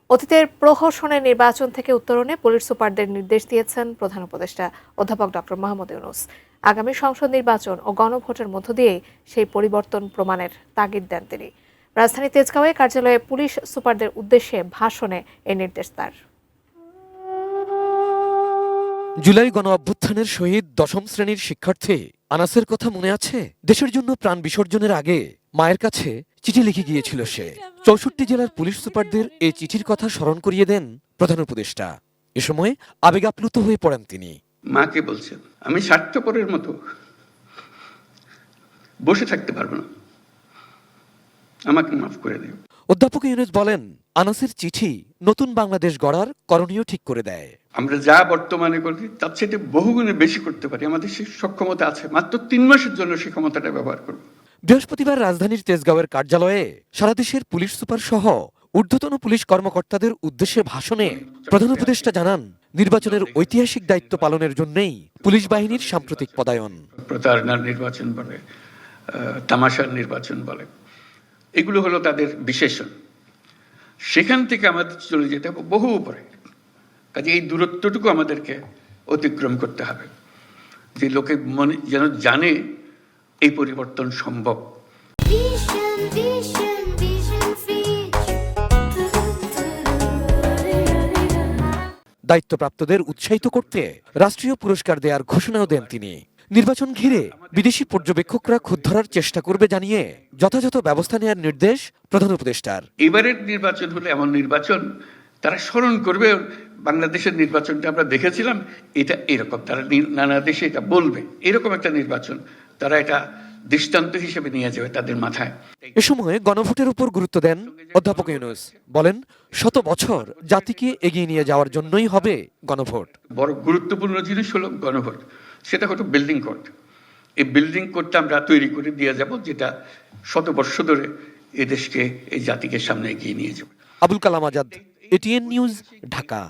অতীতের প্রহসনের নির্বাচন থেকে উত্তরণে পুলিশ সুপারদের নির্দেশ দিয়েছেন প্রধান উপদেষ্টা অধ্যাপক ডক্টর মোহাম্মদ ইউনূস। আগামী সংসদ নির্বাচন ও গণভোটের মধ্য দিয়ে সেই পরিবর্তন প্রমাণের তাগিদ দেন তিনি। রাজধানী তেজগাঁওয়ে কার্যালয়ে পুলিশ সুপারদের উদ্দেশ্যে ভাষণে এই নির্দেশ তার। জুলাই গণ অভ্যুত্থানের শহীদ দশম শ্রেণীর শিক্ষার্থী আনাসের কথা মনে আছে? দেশের জন্য প্রাণ বিসর্জনের আগে মায়ের কাছে চিঠি লিখে গিয়েছিল সে। ৬৪ জেলার পুলিশ সুপারদের এই চিঠির কথা স্মরণ করিয়ে দেন প্রধান উপদেষ্টা। এ সময় আবেগ আপ্লুত হয়ে পড়েন তিনি। মাকে বলছেন, আমি স্বার্থপরের মতো বসে থাকতে পারবো না, আমাকে মাফ করে দিও। অধ্যাপক ইউনূস বলেন, আনাসের চিঠি নতুন বাংলাদেশ গড়ার করণীয় ঠিক করে দেয়। আমরা যা বর্তমানে করি তার চেয়ে বহুগুণে বেশি করতে পারি। আমাদের সেই সক্ষমতা আছে, মাত্র ৩ মাসের জন্য সেই ক্ষমতাটা ব্যবহার করব। বৃহস্পতিবার রাজধানীর তেজগাঁওয়ের কার্যালয়ে সারা দেশের পুলিশ সুপার সহ ঊর্ধ্বতন পুলিশ কর্মকর্তাদের উদ্দেশ্যে ভাষণে প্রধান উপদেষ্টা জানান, নির্বাচনের ঐতিহাসিক দায়িত্ব পালনের জন্যই পুলিশ বাহিনীর সাম্প্রতিক পদায়ন। প্রতারণার নির্বাচন বলে, তামাশার নির্বাচন বলে, এগুলো হলো তাদের বিশেষণ। সেখান থেকে আমাদের চলে যেতে হবে বহু উপরে। কাজে এই দূরত্বটুকু আমাদেরকে অতিক্রম করতে হবে, যে লোকে মনে যেন জানে এই পরিবর্তন সম্ভব। দায়িত্বপ্রাপ্তদের উৎসাহিত করতে রাষ্ট্রীয় পুরস্কার দেওয়ার ঘোষণাও দেন তিনি। নির্বাচন ঘিরে বিদেশি পর্যবেক্ষকরা খুঁত ধরার চেষ্টা করবে জানিয়ে যথাযথ ব্যবস্থা নেওয়ার নির্দেশ প্রধান উপদেষ্টার। এবারের নির্বাচন হলে এমন নির্বাচন তারা স্মরণ করবে, বাংলাদেশের নির্বাচনটা আমরা দেখেছিলাম, এটা এরকম, তারা নানা দেশে এটা বলবে, এরকম একটা নির্বাচন তারা এটা দৃষ্টান্ত হিসেবে নিয়ে যাবে তাদের মাথায়। এ সময় গণভোটের উপর গুরুত্ব দেন অধ্যাপক ইউনূস। বলেন, শত বছর জাতিকে এগিয়ে নিয়ে যাওয়ার জন্যই হবে গণভোট। বড় গুরুত্বপূর্ণ জিনিস হলো গণভোট, সেটা হলো বিল্ডিং কোড। এই বিল্ডিং কোডটা আমরা তৈরি করে দিয়ে যাব, যেটা শত বর্ষ ধরে এদেশকে, এই জাতিকে সামনে এগিয়ে নিয়ে যাবে। Abul Kalam Azad, ATN news, Dhaka.